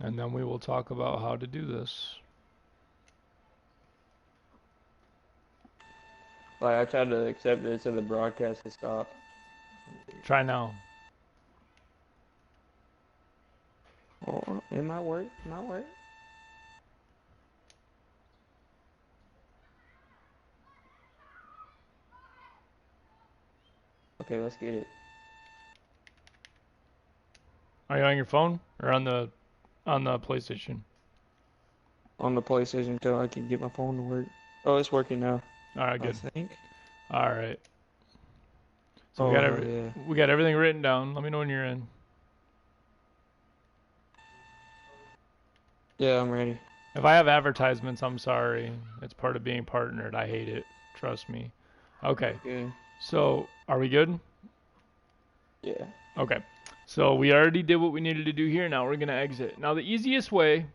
and then we will talk about how to do this. Like, I tried to accept it so the broadcast has stopped. Try now. Oh, it might work. It might work. Okay, let's get it. Are you on your phone or on the PlayStation? On the PlayStation until I can get my phone to work. Oh, it's working now, All right, I good. think. All right. So Oh, hell yeah. we got everything written down. Let me know when you're in. Yeah, I'm ready. If I have advertisements, I'm sorry. It's part of being partnered. I hate it. Trust me. Okay. Okay. So, are we good? Yeah. Okay. So, we already did what we needed to do here. Now we're going to exit. Now, the easiest way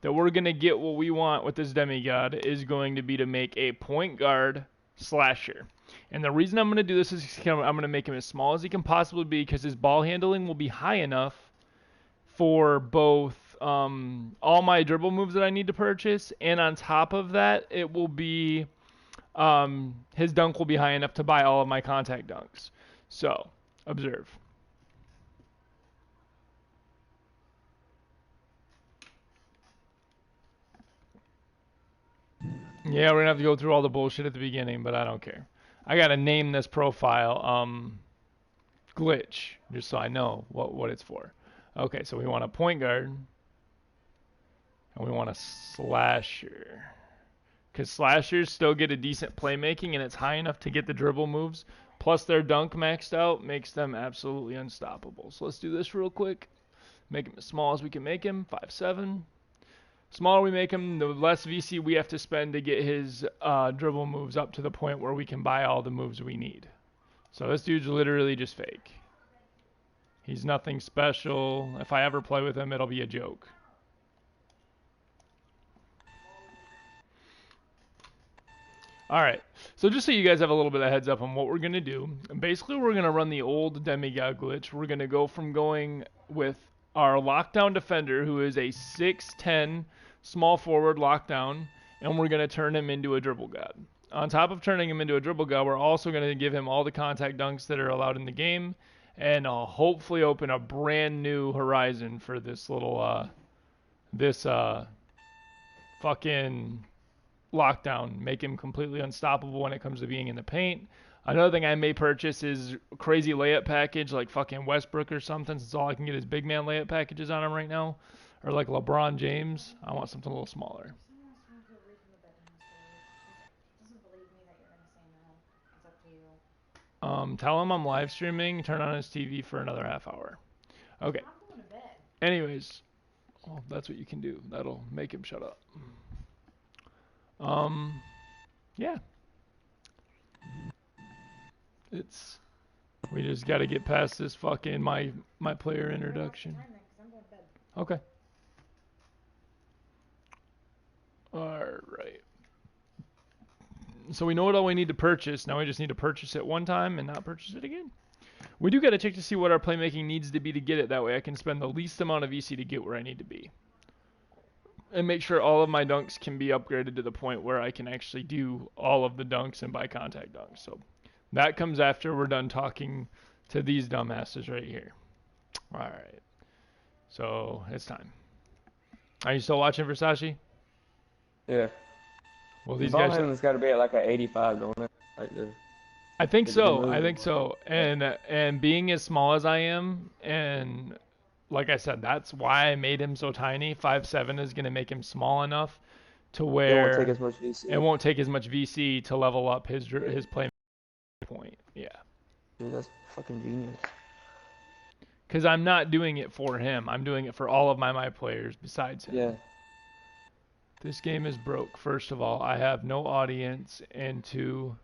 that we're going to get what we want with this demigod is going to be to make a point guard slasher. And the reason I'm going to do this is I'm going to make him as small as he can possibly be because his ball handling will be high enough for both all my dribble moves that I need to purchase, and on top of that, it will be his dunk will be high enough to buy all of my contact dunks. So, observe. Yeah, we're gonna have to go through all the bullshit at the beginning, but I don't care. I gotta name this profile glitch, just so I know what it's for. Okay, so we want a point guard, and we want a slasher. Because slashers still get a decent playmaking, and it's high enough to get the dribble moves. Plus their dunk maxed out makes them absolutely unstoppable. So let's do this real quick. Make him as small as we can make him, 5'7". Smaller we make him, the less VC we have to spend to get his dribble moves up to the point where we can buy all the moves we need. So this dude's literally just fake. He's nothing special. If I ever play with him, it'll be a joke. Alright, so just so you guys have a little bit of heads up on what we're going to do, basically we're going to run the old demigod glitch. We're going to go from going with our lockdown defender, who is a 6'10 small forward lockdown, and we're going to turn him into a dribble god. On top of turning him into a dribble god, we're also going to give him all the contact dunks that are allowed in the game, and hopefully open a brand new horizon for this little, fucking lockdown, make him completely unstoppable when it comes to being in the paint. Another thing I may purchase is crazy layup package like fucking Westbrook or something, since all I can get is big man layup packages on him right now. Or like LeBron James. I want something a little smaller. Tell him I'm live streaming, turn on his TV for another half hour. Okay. Anyways, that's what you can do. That'll make him shut up. Yeah. We just got to get past this fucking my player introduction. Okay. Alright. So we know what all we need to purchase. Now we just need to purchase it one time and not purchase it again. We do got to check to see what our playmaking needs to be to get it. That way I can spend the least amount of VC to get where I need to be. And make sure all of my dunks can be upgraded to the point where I can actually do all of the dunks and buy contact dunks. So that comes after we're done talking to these dumbasses right here. Alright. So it's time. Are you still watching Versace? Yeah. Well, The these ball guys. handling's got to be at like an 85, don't it? Like I think the so. I move. think so. And being as small as I am, and like I said, that's why I made him so tiny. 5'7" is going to make him small enough to It won't take where as much VC. it won't take as much VC to level up his play point. Yeah. Dude, that's fucking genius. Because I'm not doing it for him. I'm doing it for all of my players besides him. Yeah. This game is broke. First of all, I have no audience, and two,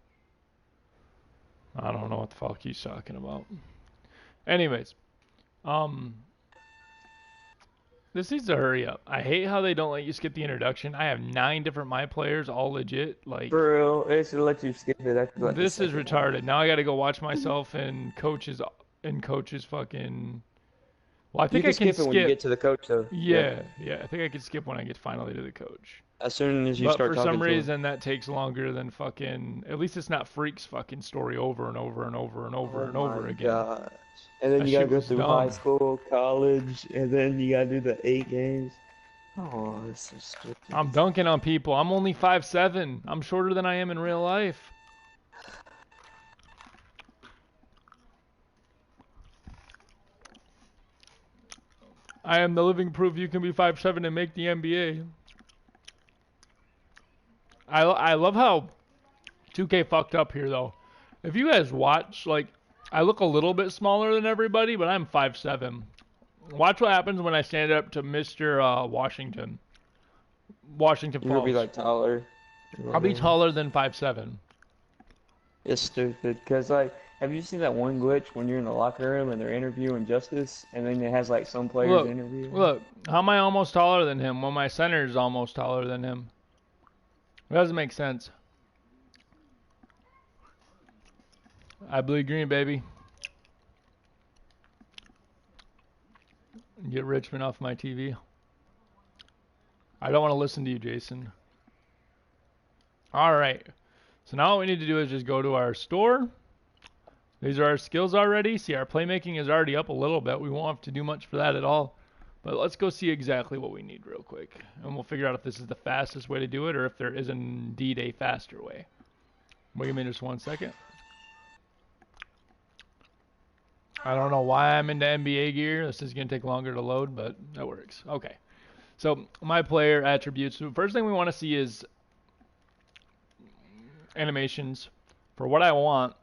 I don't know what the fuck he's talking about. Anyways, this needs to hurry up. I hate how they don't let you skip the introduction. I have 9 different my players, all legit. Like, For real, it should let you skip it after like this is one. retarded. Now I got to go watch myself and coaches fucking Well, I You think can I can skip it when you skip. get to the coach, though. Yeah. Yeah, yeah. I think I can skip when I get finally to the coach. As soon as you But start for some talking to him. reason, that takes longer than fucking. At least it's not Freak's fucking story over and over and over and over Oh and my over again. gosh. And then That you gotta shit go was through high dumb. school, college, and then you gotta do the 8 games. Oh, this is stupid. I'm dunking on people. I'm only 5'7". I'm shorter than I am in real life. I am the living proof you can be 5'7" and make the NBA. I love how 2K fucked up here though. If you guys watch, like, I look a little bit smaller than everybody, but I'm 5'7". Watch what happens when I stand up to Mr. Washington You're gonna be Falls. like taller. I'll be Whatever. taller than 5'7". It's stupid. Cause like, have you seen that one glitch when you're in the locker room and they're interviewing Justice, and then it has like some players Look, interviewing? look. How am I almost taller than him when my center is almost taller than him? It doesn't make sense. I bleed green, baby. Get Richmond off my TV. I don't want to listen to you, Jason. All right. So now what we need to do is just go to our store. These are our skills already. See, our playmaking is already up a little bit. We won't have to do much for that at all. But let's go see exactly what we need real quick. And we'll figure out if this is the fastest way to do it or if there is indeed a faster way. Wait a minute, just 1 second. I don't know why I'm into NBA gear. This is going to take longer to load, but that works. Okay. So my player attributes. So first thing we want to see is animations. For what I want,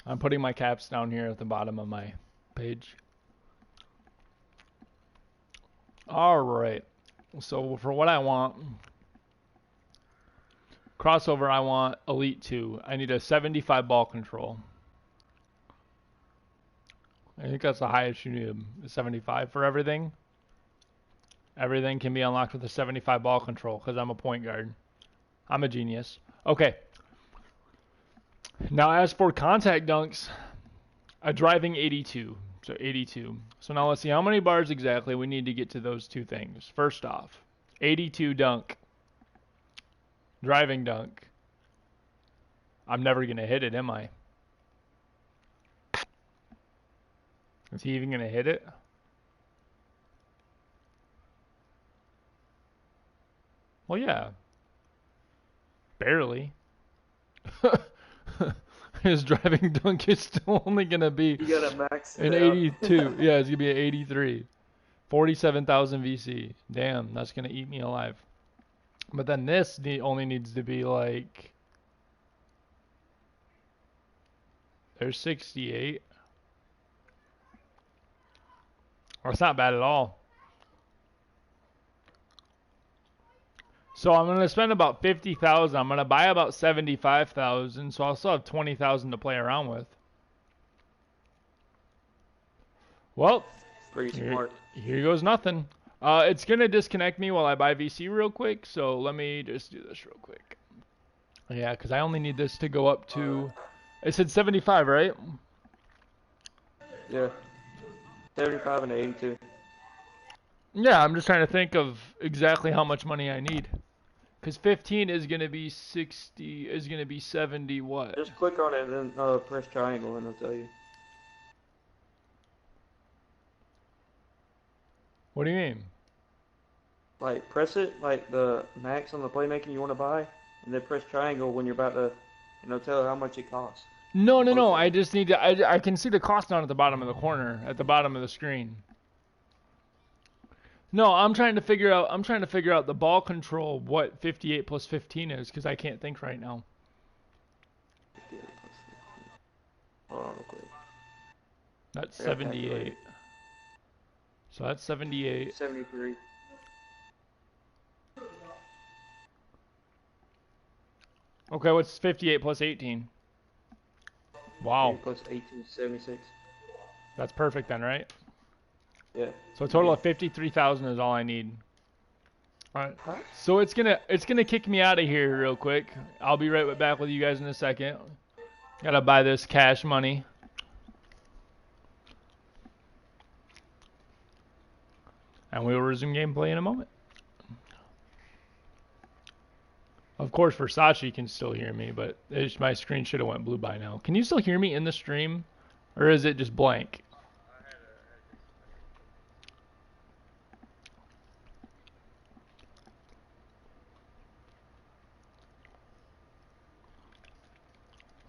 I'm putting my caps down here at the bottom of my page. All right. So for what I want, crossover, I want Elite 2. I need a 75 ball control. I think that's the highest you need, 75 for everything. Everything can be unlocked with a 75 ball control because I'm a point guard. I'm a genius. Okay. Now as for contact dunks, a driving 82. So 82. So now let's see how many bars exactly we need to get to those two things. First off, 82 dunk. Driving dunk. I'm never going to hit it, am I? Is he even going to hit it? Well, yeah. Barely. His driving dunk is still only going to be You gotta max an it out. 82. Yeah, it's going to be an 83. 47,000 VC. Damn, that's going to eat me alive. But then this only needs to be like... There's 68. Or it's not bad at all. So I'm going to spend about 50,000. I'm going to buy about 75,000. So I'll still have 20,000 to play around with. Well, Pretty smart. here goes nothing. It's going to disconnect me while I buy VC real quick. So let me just do this real quick. Yeah, because I only need this to go up to... It said 75, right? Yeah. 75 and 82. Yeah, I'm just trying to think of exactly how much money I need. Because 15 is going to be 60, is going to be 70 what? Just click on it and then press triangle and it'll tell you. What do you mean? Like, press it, like the max on the playmaking you want to buy, and then press triangle when you're about to, tell how much it costs. No. I just need to. I can see the cost down at the bottom of the corner, at the bottom of the screen. No, I'm trying to figure out. I'm trying to figure out the ball control. What 58 plus 15 is, because I can't think right now. 58 plus 15. Hold on real quick. That's I gotta calculate 78. it. So that's 78. 73. Okay, what's 58 plus 18? Wow, 8 plus 18 is 76. that's perfect then, right? Yeah. So a total of 53,000 is all I need. All right. So it's gonna kick me out of here real quick. I'll be right back with you guys in a second. Gotta buy this cash money. And we will resume gameplay in a moment. Of course, Versace can still hear me, but my screen should have went blue by now. Can you still hear me in the stream? Or is it just blank?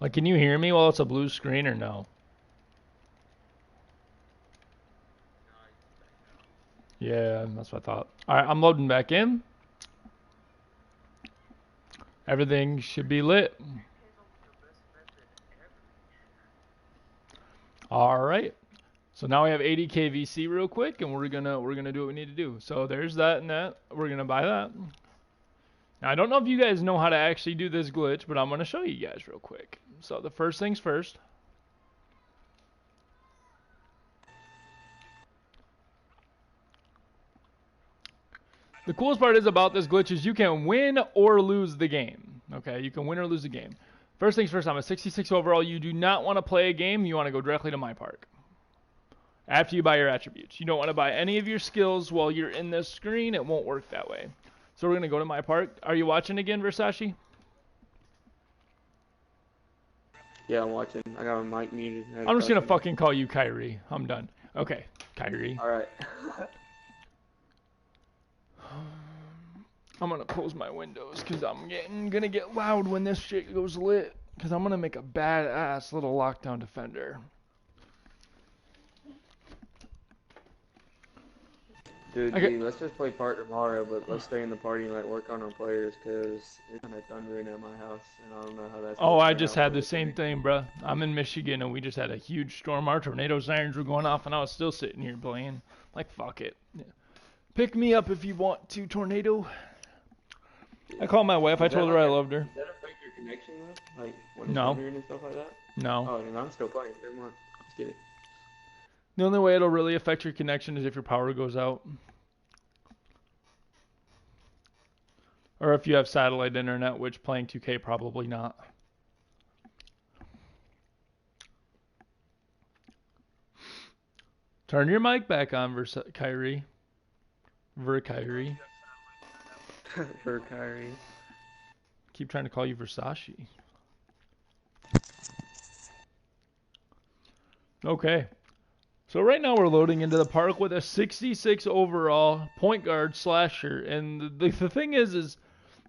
Like, can you hear me while it's a blue screen or no? Yeah, that's what I thought. Alright, I'm loading back in. Everything should be lit. Alright. So now we have 80k VC real quick, and we're gonna do what we need to do. So there's that and that. We're gonna buy that. Now I don't know if you guys know how to actually do this glitch, but I'm gonna show you guys real quick. So the first things first. The coolest part is about this glitch is you can win or lose the game. Okay, you can win or lose the game. First things first, I'm a 66 overall. You do not want to play a game. You want to go directly to My Park. After you buy your attributes. You don't want to buy any of your skills while you're in this screen. It won't work that way. So we're going to go to My Park. Are you watching again, Versace? Yeah, I'm watching. I got my mic muted. I'm just going to fucking call you Kyrie. I'm done. Okay, Kyrie. Alright. I'm going to close my windows because I'm going to get loud when this shit goes lit. Because I'm going to make a badass little lockdown defender. Dude, let's just play part tomorrow, but let's stay in the party and work on our players, because it's kind of thundering at my house, and I don't know how that's Oh, I just had the same thing, bruh. I'm in Michigan, and we just had a huge storm. Our tornado sirens were going off, and I was still sitting here playing. Like, fuck it. Yeah. Pick me up if you want to, tornado. I called my wife. I told her I loved her. Does that affect your connection, though? Like, when it's No. thundering and stuff like that? No. Oh, and I'm still playing. Never mind. Let's get it. The only way it'll really affect your connection is if your power goes out. Or if you have satellite internet, which playing 2K probably not. Turn your mic back on, Kyrie. Kyrie. Kyrie. Keep trying to call you Versace. Okay. So right now we're loading into the park with a 66 overall point guard slasher. And the thing is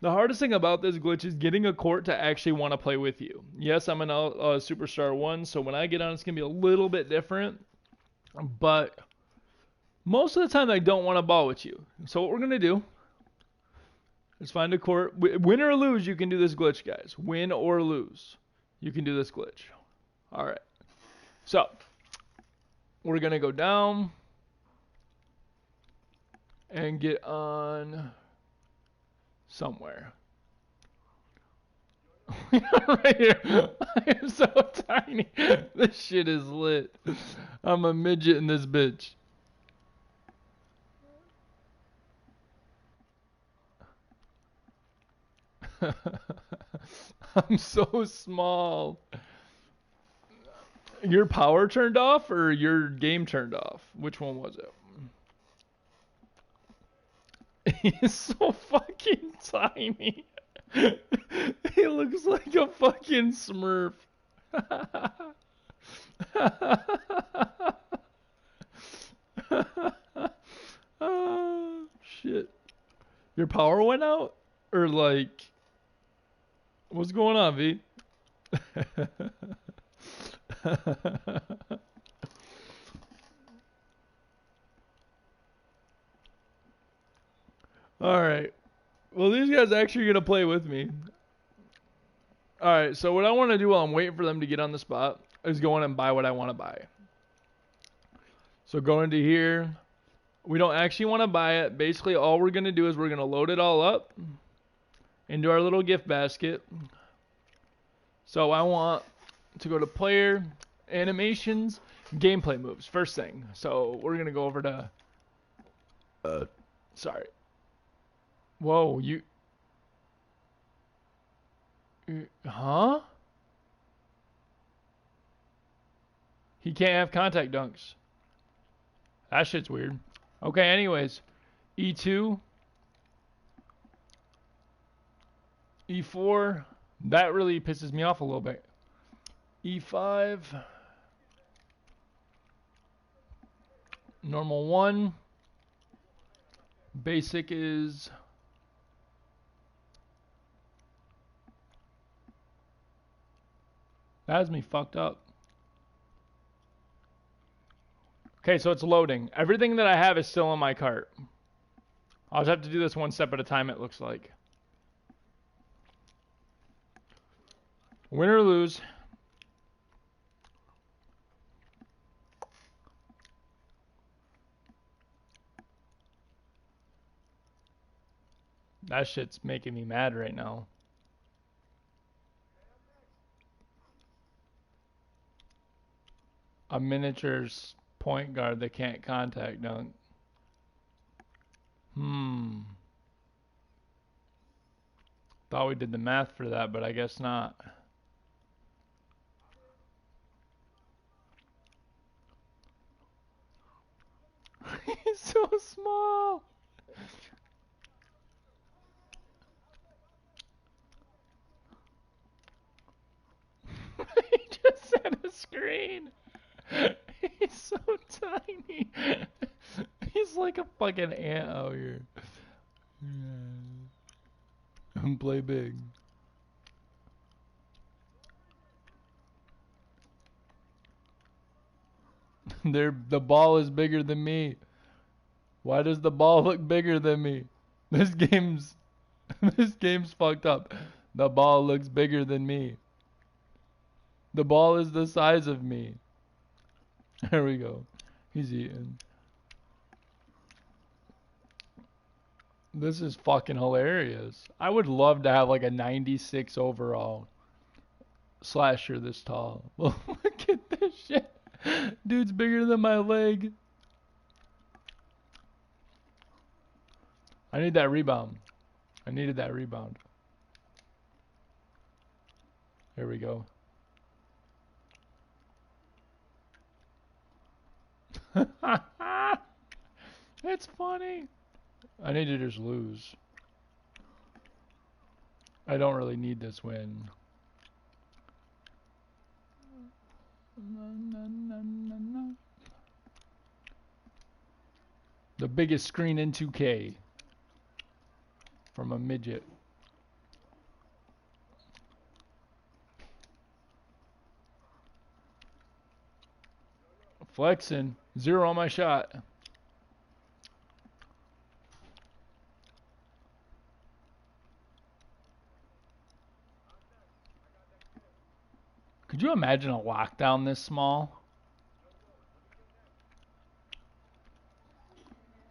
the hardest thing about this glitch is getting a court to actually want to play with you. Yes, I'm an Superstar 1, so when I get on it's going to be a little bit different. But most of the time I don't want to ball with you. So what we're going to do is find a court. Win or lose, you can do this glitch, guys. Win or lose, you can do this glitch. All right. So we're going to go down and get on somewhere. Right here. I am so tiny. This shit is lit. I'm a midget in this bitch. I'm so small. Your power turned off or your game turned off? Which one was it? He's so fucking tiny. He looks like a fucking Smurf. Oh, shit. Your power went out? Or like... What's going on, V? Alright. Well, these guys actually are going to play with me. Alright, so what I want to do while I'm waiting for them to get on the spot is go in and buy what I want to buy. So go into here. We don't actually want to buy it. Basically, all we're going to do is we're going to load it all up into our little gift basket. So I want to go to player, animations, gameplay moves. First thing. So we're going to go over to... sorry. Whoa, you... Huh? He can't have contact dunks. That shit's weird. Okay, anyways. E2. E4. That really pisses me off a little bit. E5. Normal 1. Basic is... That has me fucked up. Okay, so it's loading. Everything that I have is still in my cart. I'll just have to do this one step at a time, it looks like. Win or lose. That shit's making me mad right now. A miniature point guard that can't contact dunk. Thought we did the math for that, but I guess not. He's so small. He just set a screen. He's so tiny. He's like a fucking ant out here. Play big. The ball is bigger than me. Why does the ball look bigger than me? This game's this game's fucked up. The ball looks bigger than me. The ball is the size of me. There we go. He's eating. This is fucking hilarious. I would love to have like a 96 overall slasher this tall. Look at this shit. Dude's bigger than my leg. I need that rebound. I needed that rebound. There we go. It's funny. I need to just lose. I don't really need this win. The biggest screen in 2K from a midget. Flexing. 0 on my shot. Could you imagine a lockdown this small?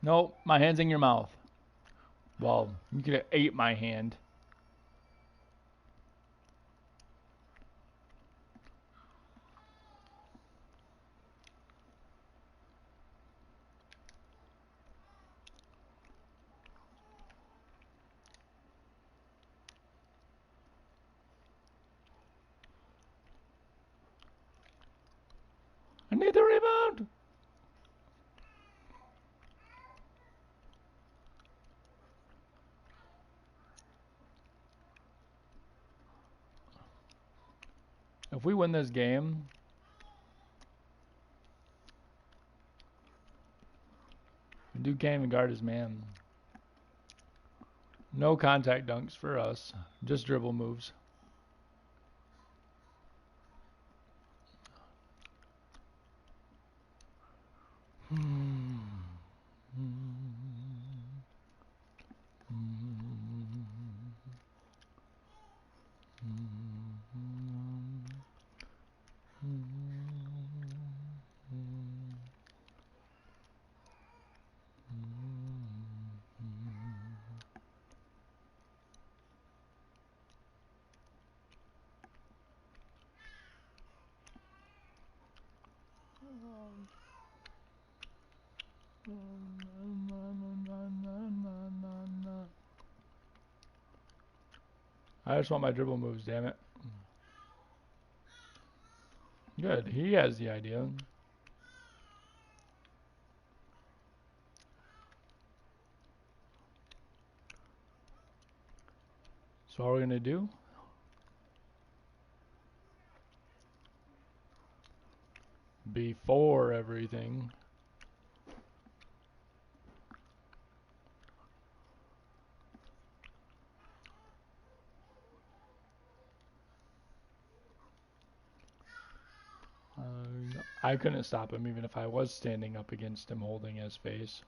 Nope, my hand's in your mouth. Well, you could have ate my hand. I need the rebound. If we win this game, dude can't even guard his man. No contact dunks for us, just dribble moves. I just want my dribble moves, damn it. Good, he has the idea. So what we're gonna do? Before everything. I couldn't stop him even if I was standing up against him holding his face.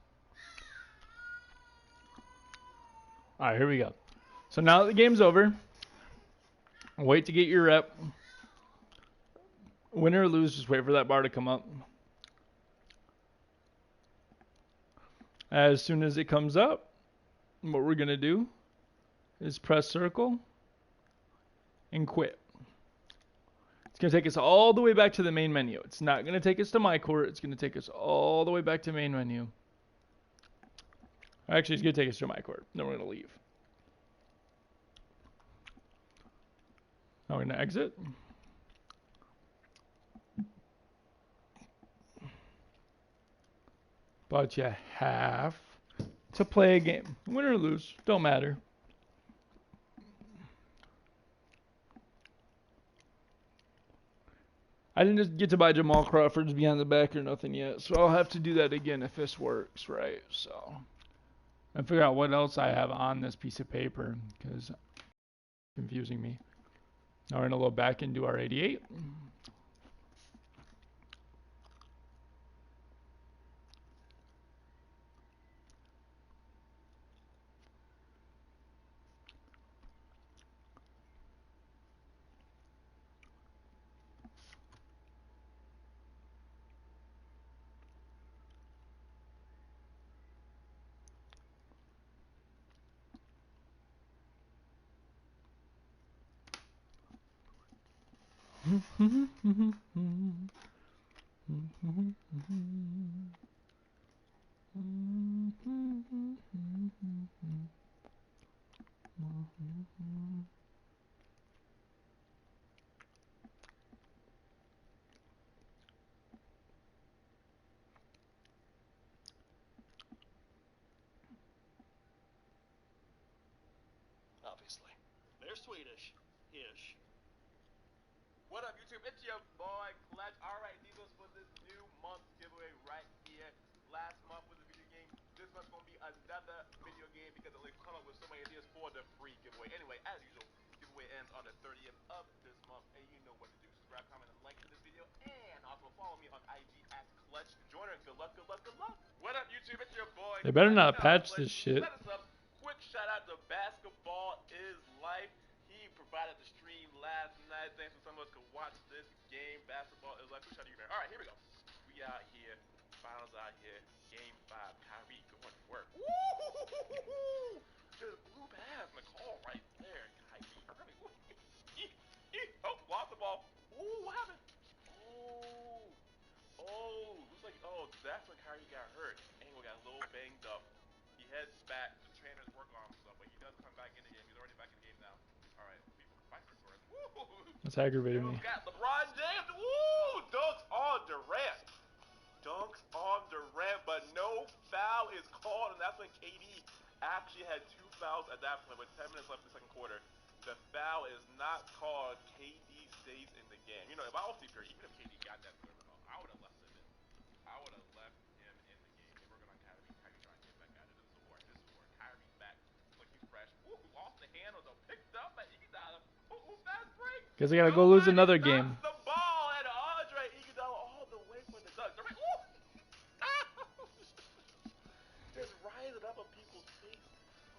Alright, here we go. So now that the game's over, wait to get your rep. Win or lose, just wait for that bar to come up. As soon as it comes up, what we're going to do is press circle and quit. It's going to take us all the way back to the main menu. It's not going to take us to my court. It's going to take us all the way back to main menu. Actually, it's going to take us to my court. Then we're going to leave. Now we're going to exit. But you have to play a game. Win or lose, don't matter. I didn't just get to buy Jamal Crawford's behind the back or nothing yet, so I'll have to do that again if this works, right? So, I figure out what else I have on this piece of paper, because it's confusing me. Now we're going to go back into our 88. Obviously. They're Swedish-ish. What up, YouTube? It's your boy, Clutch. Alright, these for this new month's giveaway right here. Last month was a video game. This month's going to be another video game because they've come up with so many ideas for the free giveaway. Anyway, as usual, giveaway ends on the 30th of this month, and you know what to do. Subscribe, comment, and like to this video, and also follow me on IG at Clutch Joiner. Good luck, good luck, good luck. What up, YouTube? It's your boy, They better Clutch. not patch this shit. Set us up. Quick shout out to Basketball is Life. He provided the stream last night. Thanks for some of us could watch this game. Basketball is Life. Quick shout out to you, man. All right, here we go. We out here. Finals out here. Game 5. Kyrie going to work. Woo! Just blew past McCall right there. Kyrie early. Oh, lost the ball. Ooh, what happened? Looks like, that's when Kyrie got hurt. Angle got a little banged up. He heads back. The trainers work on him stuff, but he does come back in the game. He's already back in the game now. All right, people, fight for Torres. Woo! That's aggravating me. Got LeBron James. Woo! Dunks on Durant. Dunks on Durant, but no foul is called, and that's when KD actually had 2 fouls at that point with 10 minutes left in the second quarter. The foul is not called. KD stays in the game. You know, if I was Steve Kerr, even if KD got that third foul, I would have left him in. I would have left him in the game. They working on Kyrie. Kyrie trying to get back out of it. This is a war. This is a war. Kyrie back, looking fresh. Ooh, lost the handle though. Picked up at Iguodala. Ooh, fast break. Guess I gotta go lose another game. The ball and Andre Iguodala all the way from the dunk. Ooh! Just rising up on people's face.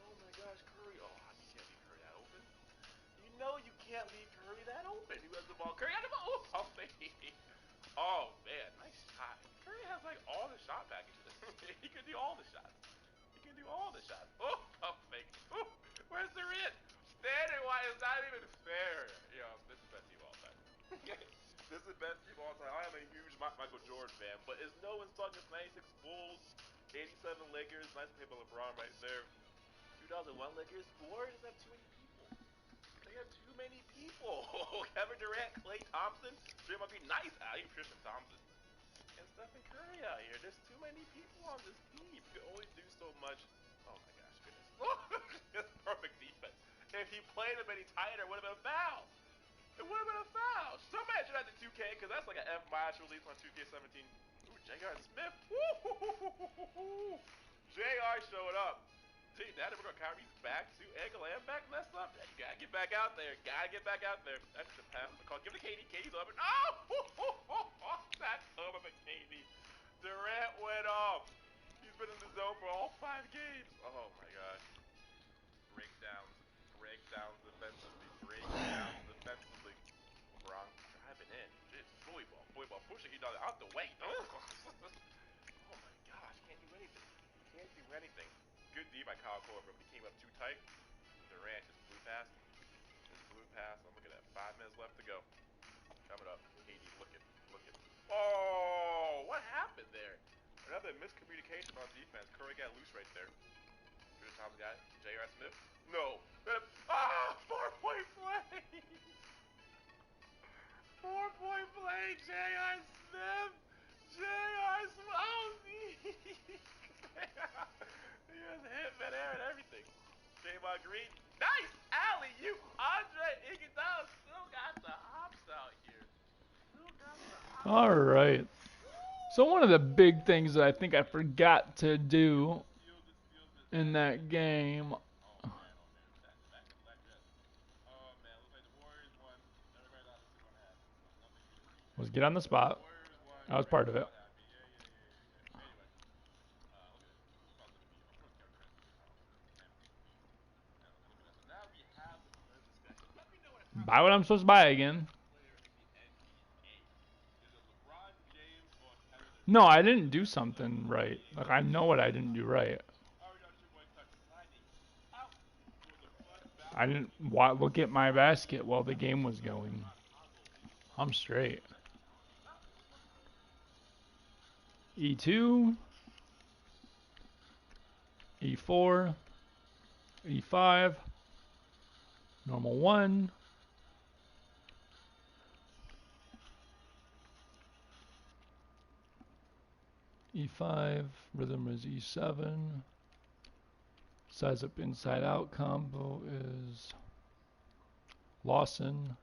Oh my gosh, Curry. Oh, you can't leave Curry that open. You know you can't leave Curry that open. Who has the ball? Curry has the ball. Oh, something. Oh man, nice shot. Curry has like all the shot packages. He can do all the shots. He can do all the shots. Oh, pump fake. Oh, where's the rim? Standing wide is not even fair. Yo, this is the best team of all time. This is the best team of all time. I am a huge Michael Jordan fan, but it's no insulting. 96 Bulls, 87 Lakers. Nice play by LeBron right there. 2001 Lakers. Warriors have too many people. They have too many people. Kevin Durant, Klay Thompson, Draymond Green, nice alley, Tristan Thompson, and Stephen Curry out here. There's too many people on this team. You can only do so much. Oh my gosh, goodness. It's perfect defense. If he played him any tighter, it would have been a foul. It would have been a foul. Somebody should have the 2K because that's like an F match release on 2K17. Ooh, J.R. Smith. Woo! J.R. showed up. See, now that we're going Kyrie's back, too, ankle and back messed up. You gotta get back out there. Gotta get back out there. That's the pass. Give it to KD. KD's over. Oh! That's over to KD. Durant went off. He's been in the zone for all 5 games. Oh my gosh. Breakdowns defensively. Breakdowns defensively. LeBron driving in. Just bully ball. Pushing he does out the way. Oh my gosh. Can't do anything. Good D by Kyle Korver, but he came up too tight. Durant just blew past him. I'm looking at 5 minutes left to go. Coming up. KD looking. Oh, what happened there? Another miscommunication on defense. Curry got loose right there. Good Thomas got it. J.R. Smith. No. 4-point play. 4-point play. J.R. Smith. J.R. Smith. Oh, he has a hit midair and everything. Draymond Green. Nice alley. You Andre Iguodala still got the hops out here. All right. So one of the big things that I think I forgot to do in that game was get on the spot. That was part of it. Buy what I'm supposed to buy again. No, I didn't do something right. Like, I know what I didn't do right. I didn't look at my basket while the game was going. I'm straight. E2, E4, E5, normal 1, E5, rhythm is E7, size up inside out combo is Lawson,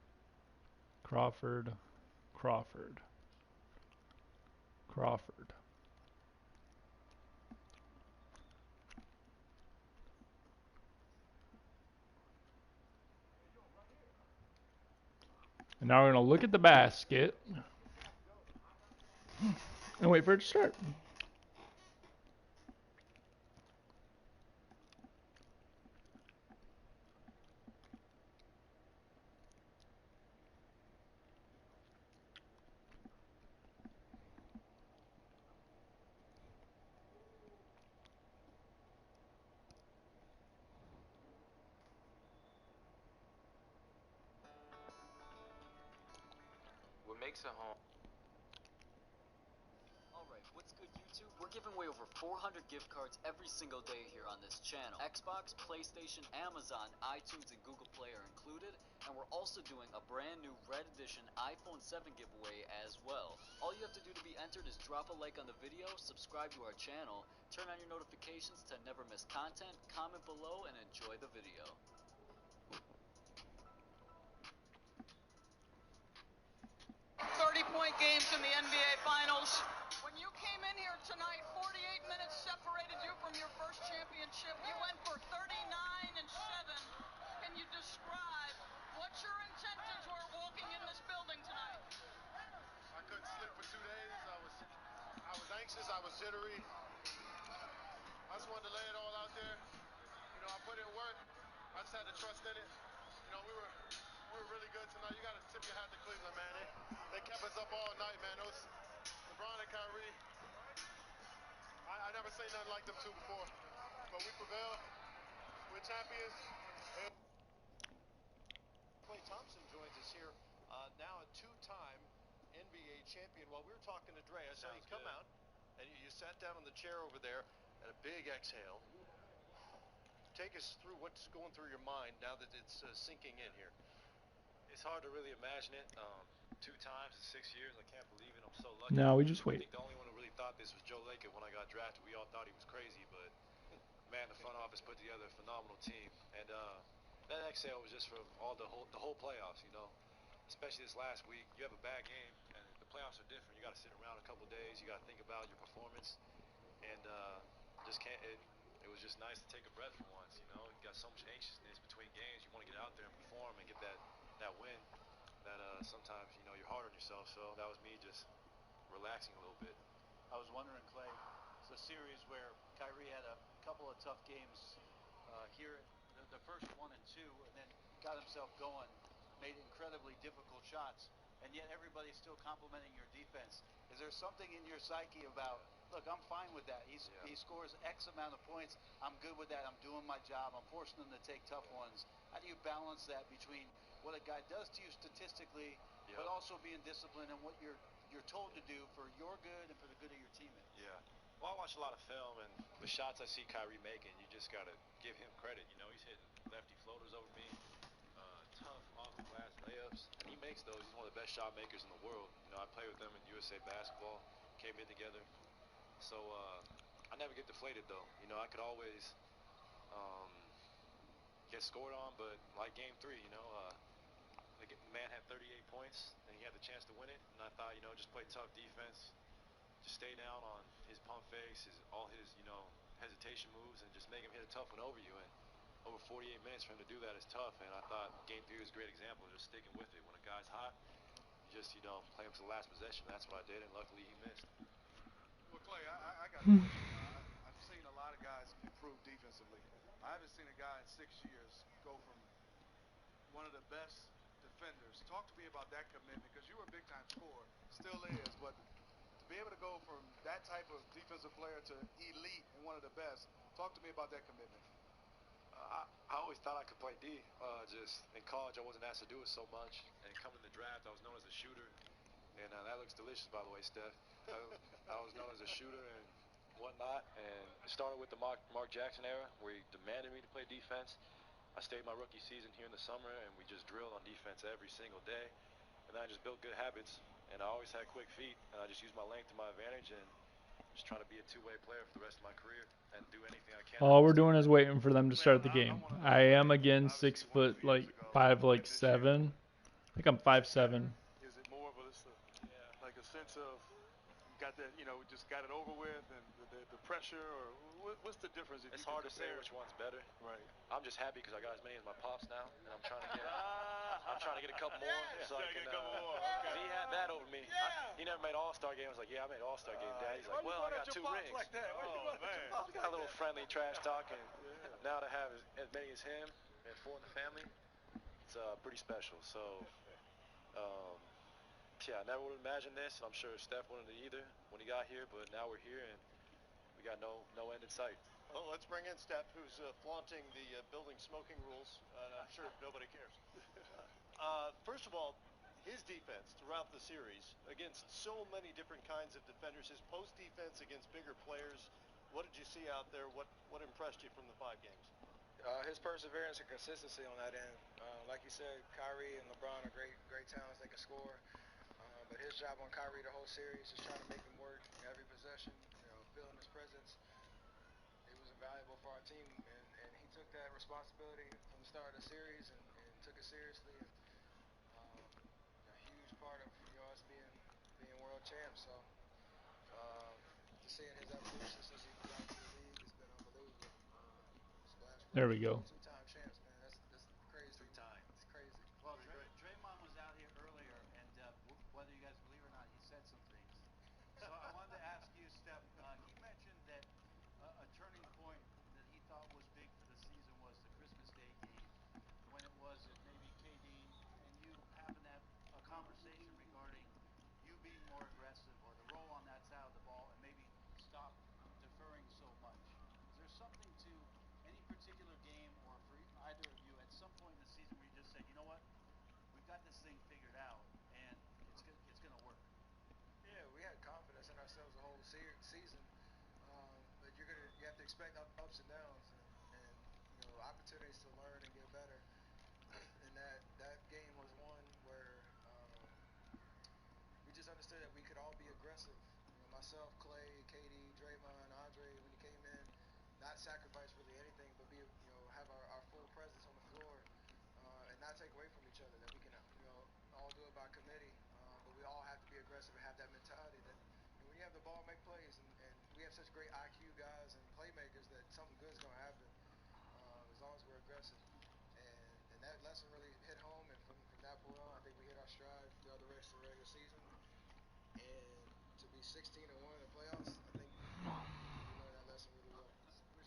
Crawford. And now we're going to look at the basket and wait for it to start. What makes a home? Alright, what's good YouTube? We're giving away over 400 gift cards every single day here on this channel. Xbox, PlayStation, Amazon, iTunes, and Google Play are included. And we're also doing a brand new Red Edition iPhone 7 giveaway as well. All you have to do to be entered is drop a like on the video, subscribe to our channel, turn on your notifications to never miss content, comment below, and enjoy the video. 30-point games in the NBA Finals. When you came in here tonight, 48 minutes separated you from your first championship. You went for 39 and 7. Can you describe what your intentions were walking in this building tonight? I couldn't sleep for 2 days. I was anxious. I was jittery. I just wanted to lay it all out there. I put in work. I just had to trust in it. We were really good tonight. You got to tip your hat to Cleveland, man. They kept us up all night, man. Those LeBron and Kyrie, I never seen nothing like them two before. But we prevailed. We're champions. Klay Thompson joins us here, now a 2-time NBA champion. While we were talking to Dre, I saw you come out, and you sat down on the chair over there, and a big exhale. Take us through what's going through your mind now that it's sinking in here. It's hard to really imagine it. 2 times in 6 years, I can't believe it. I'm so lucky. No, we just I wait. think the only one who really thought this was Joe Lacob when I got drafted. We all thought he was crazy, but man, the front office put together a phenomenal team. And that exhale was just from all the whole playoffs, you know. Especially this last week, you have a bad game, and the playoffs are different. You got to sit around a couple of days. You got to think about your performance, and just can't. It was just nice to take a breath for once, you know. You got so much anxiousness between games. You want to get out there and perform and get that win. That sometimes you know you're hard on yourself. So that was me just relaxing a little bit. I was wondering, Clay, it's a series where Kyrie had a couple of tough games here, the first 1 and 2, and then got himself going, made incredibly difficult shots, and yet everybody's still complimenting your defense. Is there something in your psyche about, look, I'm fine with that. He scores X amount of points. I'm good with that. I'm doing my job. I'm forcing him to take tough ones. How do you balance that between what a guy does to you statistically, but also being disciplined and what you're told to do for your good and for the good of your teammates? Yeah. Well, I watch a lot of film, and the shots I see Kyrie making, you just got to give him credit. You know, he's hitting lefty floaters over me, tough off-the-glass layups, and he makes those. He's one of the best shot makers in the world. You know, I played with him in USA basketball, came in together. So I never get deflated, though. You know, I could always um, get scored on, but like Game 3, you know, the man had 38 points, and he had the chance to win it. And I thought, you know, just play tough defense, just stay down on his pump fakes, all his, you know, hesitation moves, and just make him hit a tough one over you. And over 48 minutes for him to do that is tough. And I thought Game 3 was a great example of just sticking with it. When a guy's hot, you just, you know, play him to the last possession. That's what I did, and luckily he missed. Well, Clay, I got a question. I've seen a lot of guys improve defensively. I haven't seen a guy in 6 years go from one of the best defenders. Talk to me about that commitment, because you were a big-time scorer, still is, but to be able to go from that type of defensive player to elite and one of the best, talk to me about that commitment. I always thought I could play D. Just in college, I wasn't asked to do it so much. And coming to the draft, I was known as a shooter. And that looks delicious, by the way, Steph. I was known as a shooter and whatnot. And it started with the Mark Jackson era, where he demanded me to play defense. I stayed my rookie season here in the summer, and we just drilled on defense every single day. And then I just built good habits. And I always had quick feet, and I just used my length to my advantage, and just trying to be a two-way player for the rest of my career and do anything I can. All we're doing is waiting for them to start the game. I am again 6 foot like 5 like 7. I think I'm 5'7". Is it more of a like a sense of got that, you know, just got it over with, and the pressure, or what's the difference? If It's you hard to say which one's better. Right. I'm just happy because I got as many as my pops now, and I'm trying to get a couple more so I can. Okay. He had that over me. He never made All-Star game. I was like, yeah, I made All-Star game, Dad. He's like, well, I got 2 rings. Like that? Oh man. I got a little friendly trash talk, and now to have as many as him and 4 in the family, it's pretty special. So. Yeah, I never would have imagined this, and I'm sure Steph wouldn't either when he got here, but now we're here, and we got no end in sight. Well, let's bring in Steph, who's flaunting the building smoking rules, and I'm sure nobody cares. First of all, his defense throughout the series against so many different kinds of defenders, his post defense against bigger players, what did you see out there? What impressed you from the 5 games? His perseverance and consistency on that end. Like you said, Kyrie and LeBron are great talents. They can score. But his job on Kyrie the whole series is trying to make him work every possession, you know, feeling his presence. It was invaluable for our team, and he took that responsibility from the start of the series and took it seriously. And a huge part of us being world champs. So just seeing his evolution since he got into the league has been unbelievable. There we go. 2-time champs, man. That's crazy. 2 times. It's crazy. Well, Draymond was out here earlier, and whether you guys believe it or not, he said some things. So I wanted to ask you, Steph, he mentioned that a turning point that he thought was big for the season was the Christmas Day game, when it was that maybe KD and you happened to have a conversation regarding you being more aggressive or the role on that side of the ball and maybe stop deferring so much. Is there something to any particular game or for either of you at some point in the season where you just said, you know what, we've got this thing figured out and it's going to work? Yeah, we had confidence in ourselves the whole season, but you have to expect ups and downs and opportunities to learn and get better. And that game was one where we just understood that we could all be aggressive. Myself, Clay, KD, Draymond, Andre, when he came in, not sacrifice really anything, but have our full presence on the floor. the ball, make plays, and we have such great IQ guys and playmakers that something good is going to happen as long as we're aggressive. And that lesson really hit home, and from that point on, I think we hit our stride throughout the rest of the regular season. And to be 16-1 in the playoffs, I think we learned that lesson really well.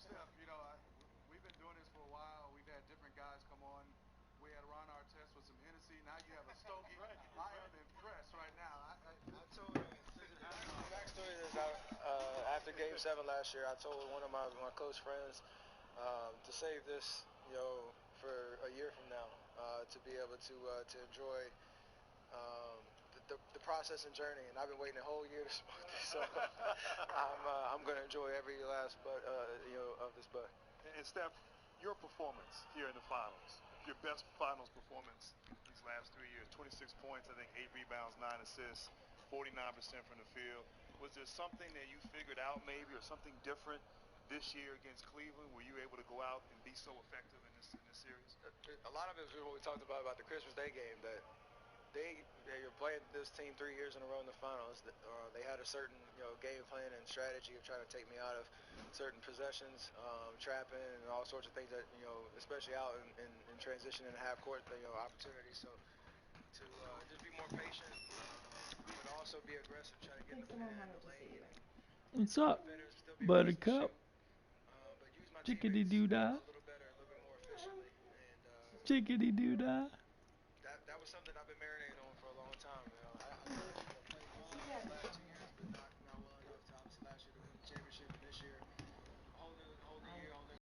Steph, we've been doing this for a while. We've had different guys come on. We had Ron Artest with some Hennessy. Now you have a Stogie. I am impressed right now. I told the backstory is after Game 7 last year, I told one of my close friends to save this, for a year from now, to be able to enjoy the process and journey. And I've been waiting a whole year to smoke this, so I'm going to enjoy every last of this bud. And Steph, your performance here in the finals, your best finals performance these last 3 years, 26 points, I think 8 rebounds, 9 assists, 49% from the field. Was there something that you figured out maybe, or something different this year against Cleveland? Were you able to go out and be so effective in this series? A lot of it was what we talked about the Christmas Day game, that you're playing this team 3 years in a row in the finals. They had a certain game plan and strategy of trying to take me out of certain possessions, trapping, and all sorts of things that especially out in transition and half court opportunities. So to just be more patient, but also be aggressive, trying to get in the lane. What's up, Defenders still be aggressive, Buttercup? but use my Chickadee teammates doo dah. a little bit more efficiently. And Chickadee doo dah.